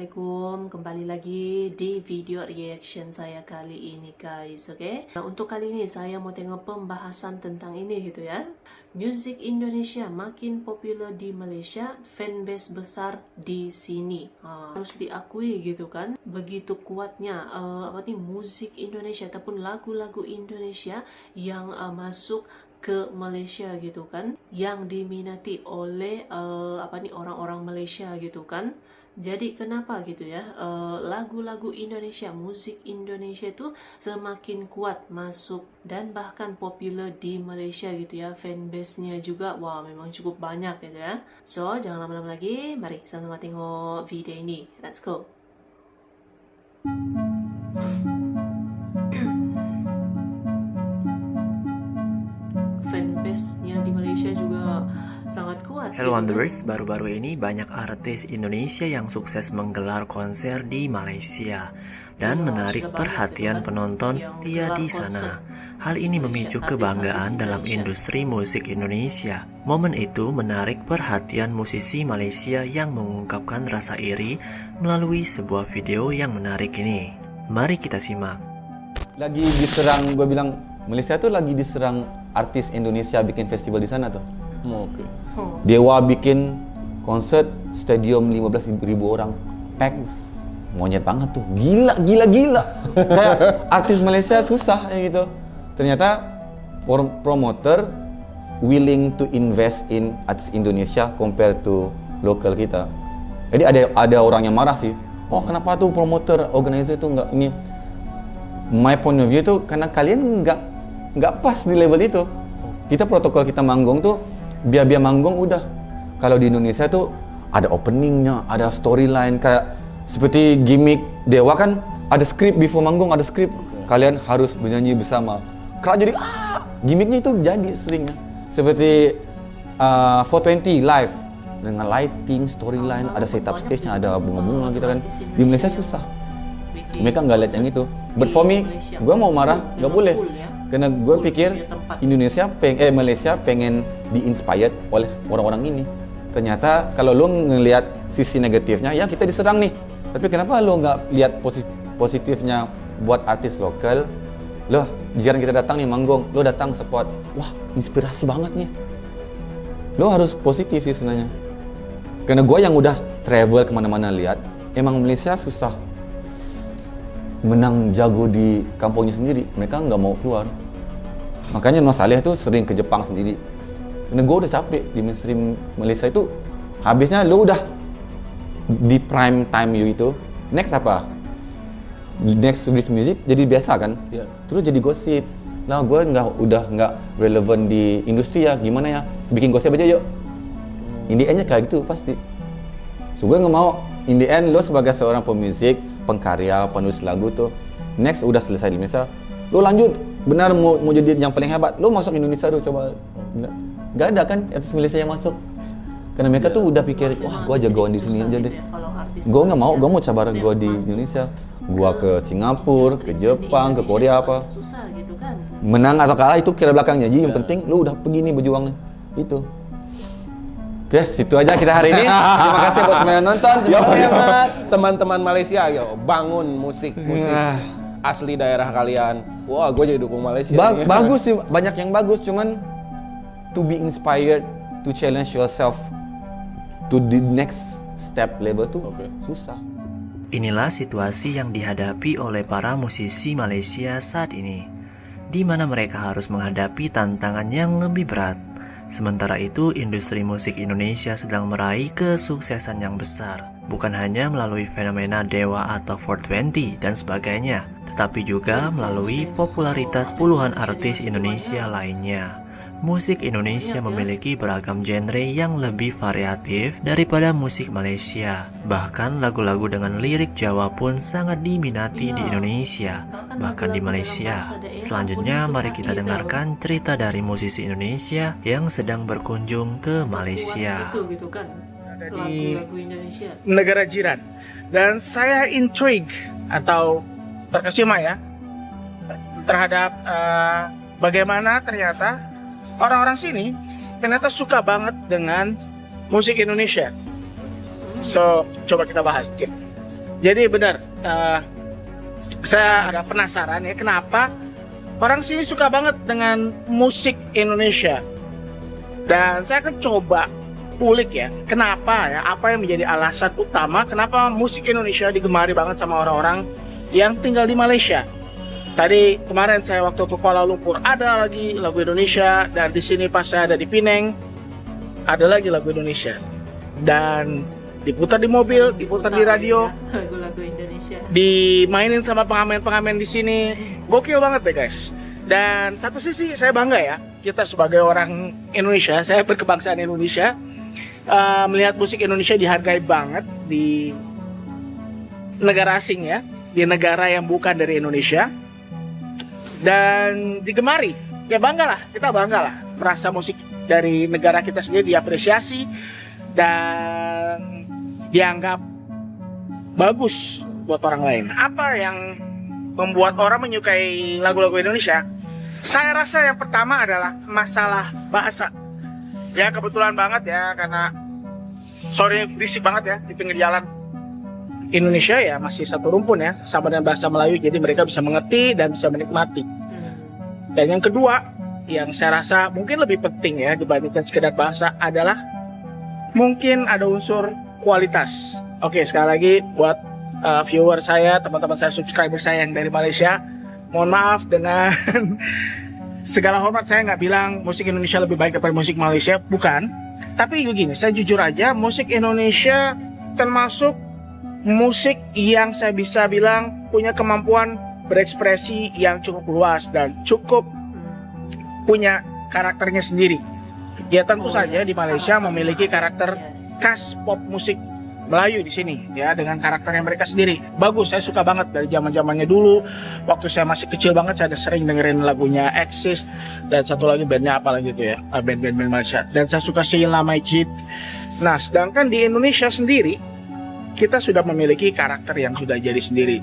Assalamualaikum, kembali lagi di video reaction saya kali ini guys, oke? Nah, untuk kali ini saya mau tengok pembahasan tentang ini gitu ya. Musik Indonesia makin populer di Malaysia, fanbase besar di sini. Harus diakui gitu kan, begitu kuatnya musik Indonesia ataupun lagu-lagu Indonesia yang masuk ke Malaysia gitu kan, yang diminati oleh orang-orang Malaysia gitu kan. Jadi kenapa gitu ya, lagu-lagu Indonesia, musik Indonesia itu semakin kuat masuk dan bahkan populer di Malaysia gitu ya. Fanbase-nya juga wah memang cukup banyak gitu ya. So jangan lama-lama lagi, mari sama-sama tengok video ini. Let's go. Fanbase-nya di Malaysia juga sangat kuat. Hello gitu Wanderers, baru-baru ini banyak artis Indonesia yang sukses menggelar konser di Malaysia dan menarik perhatian penonton setia di sana. Hal ini memicu kebanggaan dalam industri musik Indonesia. Momen itu menarik perhatian musisi Malaysia yang mengungkapkan rasa iri melalui sebuah video yang menarik ini. Mari kita simak. Lagi diserang, gue bilang Malaysia tuh lagi diserang artis Indonesia bikin festival di sana tuh. Oke. Dewa bikin konser stadium 15.000 orang, pack, monyet banget tuh, gila. Kayak artis Malaysia susah ya gitu. Ternyata promoter willing to invest in artis Indonesia compared to lokal kita. Jadi ada orang yang marah sih. Oh kenapa tuh promoter organizer itu nggak ini? My point of view tuh karena kalian nggak pas di level itu. Kita protokol kita manggung tuh biar manggung udah. Kalau di Indonesia tuh ada openingnya, ada storyline, kayak seperti gimmick Dewa kan ada skrip before manggung, ada skrip. Kalian harus bernyanyi bersama. Crowd jadi gimmicknya itu jadi seringnya. Seperti 420 live dengan lighting, storyline, ada setup stage-nya, ada bunga-bunga gitu kan. Di Malaysia susah. Mereka nggak lihat yang itu. But for me, gue mau marah nggak boleh. Karena gue pikir Malaysia pengen di-inspired oleh orang-orang ini. Ternyata kalau lo ngelihat sisi negatifnya, ya kita diserang nih. Tapi kenapa lo nggak lihat positifnya buat artis lokal? Loh, jarang kita datang nih manggung, lo datang support. Wah, inspirasi banget nih. Lo harus positif sih sebenarnya. Karena gue yang udah travel kemana-mana lihat, emang Malaysia susah menang jago di kampungnya sendiri, mereka nggak mau keluar. Makanya Noh Saleh tuh sering ke Jepang sendiri. Karena gue udah capek di mainstream Malaysia itu. Habisnya lo udah di prime time you itu, next apa? Next release music jadi biasa kan? Yeah. Terus jadi gosip. Nah gue udah nggak relevan di industri ya, gimana ya? Bikin gosip aja yuk. In the end-nya kayak gitu pasti. So gue nggak mau. In the end lo sebagai seorang pemusik, pengkarya, penulis lagu tuh, next udah selesai di Indonesia, lo lanjut benar mau jadi yang paling hebat, lo masuk Indonesia dulu coba. Nggak ada kan artis Malaysia yang masuk, karena mereka tuh udah pikir wah gua jagoan di sini aja deh. Gue nggak mau, gue mau coba gue di Indonesia, gua ke Singapura, ke Jepang, ke Korea apa. Menang atau kalah itu kira belakangnya, jadi yang penting lo udah pergi nih berjuang itu. Oke, situ aja kita hari ini. Terima kasih buat semua yang nonton. Terima kasih Mas. Teman-teman Malaysia, yo bangun musik asli daerah kalian. Wah, gue jadi dukung Malaysia. Bagus sih, banyak yang bagus. Cuman to be inspired, to challenge yourself to the next step level tuh susah. Inilah situasi yang dihadapi oleh para musisi Malaysia saat ini, di mana mereka harus menghadapi tantangan yang lebih berat. Sementara itu, industri musik Indonesia sedang meraih kesuksesan yang besar, bukan hanya melalui fenomena Dewa atau 420 dan sebagainya, tetapi juga melalui popularitas puluhan artis Indonesia lainnya. Musik Indonesia memiliki beragam genre yang lebih variatif daripada musik Malaysia. Bahkan lagu-lagu dengan lirik Jawa pun sangat diminati di Indonesia, bahkan di Malaysia. Selanjutnya mari kita dengarkan cerita dari musisi Indonesia yang sedang berkunjung ke Malaysia. Di negara jiran. Dan saya intrigue atau terkesima ya terhadap bagaimana ternyata orang-orang sini ternyata suka banget dengan musik Indonesia. So, coba kita bahas sedikit. Jadi benar, saya agak penasaran ya kenapa orang sini suka banget dengan musik Indonesia. Dan saya akan coba ulik ya, kenapa ya, apa yang menjadi alasan utama kenapa musik Indonesia digemari banget sama orang-orang yang tinggal di Malaysia. Tadi kemarin saya waktu ke Kuala Lumpur ada lagi lagu Indonesia, dan di sini pas saya ada di Penang ada lagi lagu Indonesia. Dan diputar di mobil, diputar di radio, lagu-lagu Indonesia. dimainin sama pengamen-pengamen di sini. Gokil banget deh guys. Dan satu sisi saya bangga ya, kita sebagai orang Indonesia, saya berkebangsaan Indonesia, melihat musik Indonesia dihargai banget di negara asing ya, di negara yang bukan dari Indonesia, dan digemari. Ya bangga lah, merasa musik dari negara kita sendiri diapresiasi dan dianggap bagus buat orang lain. Apa yang membuat orang menyukai lagu-lagu Indonesia? Saya rasa yang pertama adalah masalah bahasa. Ya kebetulan banget ya, karena sore berisik banget ya di pinggir jalan. Indonesia ya masih satu rumpun ya sama dengan bahasa Melayu, jadi mereka bisa mengerti dan bisa menikmati. Dan yang kedua, yang saya rasa mungkin lebih penting ya dibandingkan sekedar bahasa adalah mungkin ada unsur kualitas. Oke, sekali lagi buat viewer saya, teman-teman saya, subscriber saya yang dari Malaysia, mohon maaf dengan segala hormat, saya nggak bilang musik Indonesia lebih baik daripada musik Malaysia, bukan. Tapi begini, saya jujur aja, musik Indonesia termasuk musik yang saya bisa bilang punya kemampuan berekspresi yang cukup luas dan cukup punya karakternya sendiri. Ya tentu saja di Malaysia memiliki karakter khas pop musik Melayu di sini ya, dengan karakternya mereka sendiri. Bagus, saya suka banget dari zaman-zamannya dulu. Waktu saya masih kecil banget saya ada sering dengerin lagunya Exist dan satu lagi bandnya apa lagi gitu ya, band-band Malaysia. Dan saya suka Sheila Majid. Nah, sedangkan di Indonesia sendiri kita sudah memiliki karakter yang sudah jadi sendiri.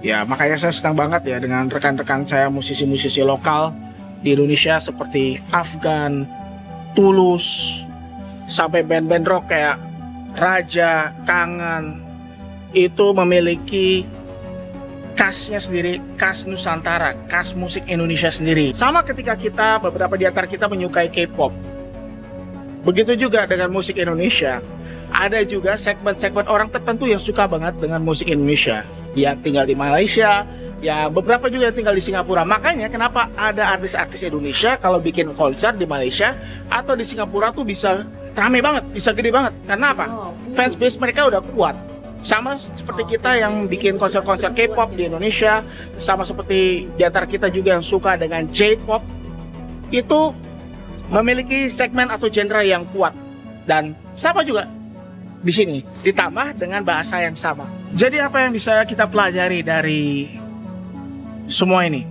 Ya, makanya saya senang banget ya dengan rekan-rekan saya musisi-musisi lokal di Indonesia seperti Afgan, Tulus, sampai band-band rock kayak Raja, Kangen, itu memiliki khasnya sendiri, khas Nusantara, khas musik Indonesia sendiri. Sama ketika kita, beberapa di antara kita menyukai K-pop. Begitu juga dengan musik Indonesia. Ada juga segmen-segmen orang tertentu yang suka banget dengan musik Indonesia, yang tinggal di Malaysia, ya beberapa juga yang tinggal di Singapura. Makanya kenapa ada artis-artis Indonesia kalau bikin konser di Malaysia atau di Singapura tuh bisa rame banget, bisa gede banget. Karena apa? Fans base mereka udah kuat. Sama seperti kita yang bikin konser-konser K-pop di Indonesia, sama seperti di antara kita juga yang suka dengan J-pop, itu memiliki segmen atau genre yang kuat. Dan sama juga di sini, ditambah dengan bahasa yang sama. Jadi apa yang bisa kita pelajari dari semua ini?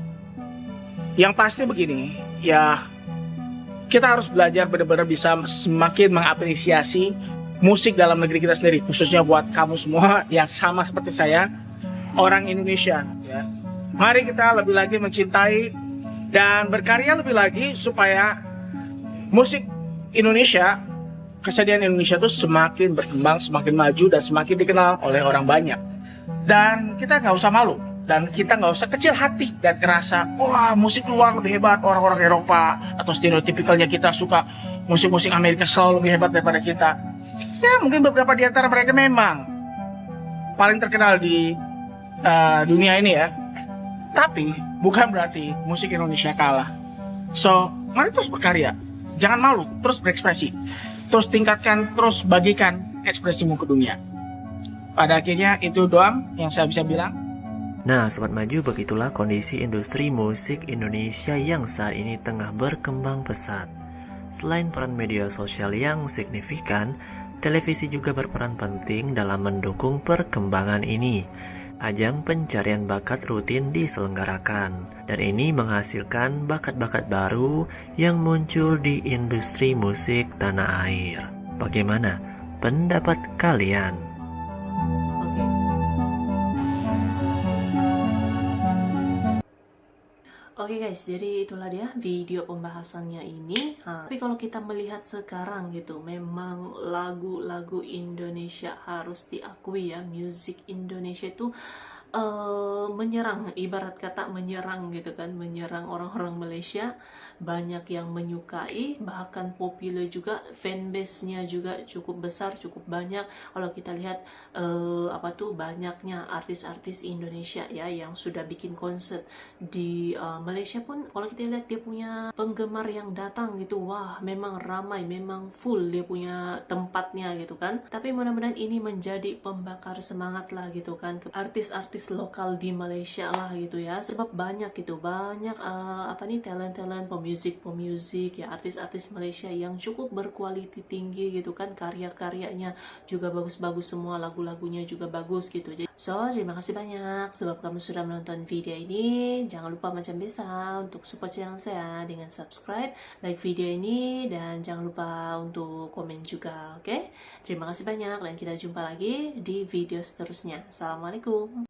Yang pasti begini, ya kita harus belajar benar-benar bisa semakin mengapresiasi musik dalam negeri kita sendiri, khususnya buat kamu semua yang sama seperti saya, orang Indonesia ya. Mari kita lebih lagi mencintai dan berkarya lebih lagi supaya musik Indonesia, kesediaan Indonesia itu semakin berkembang, semakin maju, dan semakin dikenal oleh orang banyak. Dan kita nggak usah malu, dan kita nggak usah kecil hati dan kerasa wah musik luar lebih hebat, orang-orang Eropa atau stereotipikalnya kita suka musik-musik Amerika selalu lebih hebat daripada kita. Ya mungkin beberapa di antara mereka memang paling terkenal di dunia ini ya, tapi bukan berarti musik Indonesia kalah. So mari terus berkarya, jangan malu, terus berekspresi, terus tingkatkan, terus bagikan ekspresimu ke dunia. Pada akhirnya itu doang yang saya bisa bilang. Nah, Sobat Maju, begitulah kondisi industri musik Indonesia yang saat ini tengah berkembang pesat. Selain peran media sosial yang signifikan, televisi juga berperan penting dalam mendukung perkembangan ini. Ajang pencarian bakat rutin diselenggarakan, dan ini menghasilkan bakat-bakat baru yang muncul di industri musik tanah air. Bagaimana pendapat kalian? Oke guys, jadi itulah dia video pembahasannya ini. Tapi kalau kita melihat sekarang gitu, memang lagu-lagu Indonesia harus diakui ya, musik Indonesia itu menyerang, ibarat kata menyerang gitu kan, menyerang orang-orang Malaysia. Banyak yang menyukai, bahkan populer juga, fanbase-nya juga cukup besar, cukup banyak. Kalau kita lihat banyaknya artis-artis Indonesia ya yang sudah bikin konser di Malaysia pun, kalau kita lihat dia punya penggemar yang datang gitu, wah memang ramai, memang full dia punya tempatnya gitu kan. Tapi mudah-mudahan ini menjadi pembakar semangat lah gitu kan ke artis-artis lokal di Malaysia lah gitu ya, sebab banyak gitu, banyak talent-talent, pemuzik ya, artis-artis Malaysia yang cukup berkualiti tinggi gitu kan, karya-karyanya juga bagus-bagus semua, lagu-lagunya juga bagus gitu. Jadi terima kasih banyak sebab kamu sudah menonton video ini. Jangan lupa macam biasa untuk support channel saya dengan subscribe, like video ini, dan jangan lupa untuk komen juga, oke? Terima kasih banyak dan kita jumpa lagi di video seterusnya. Assalamualaikum.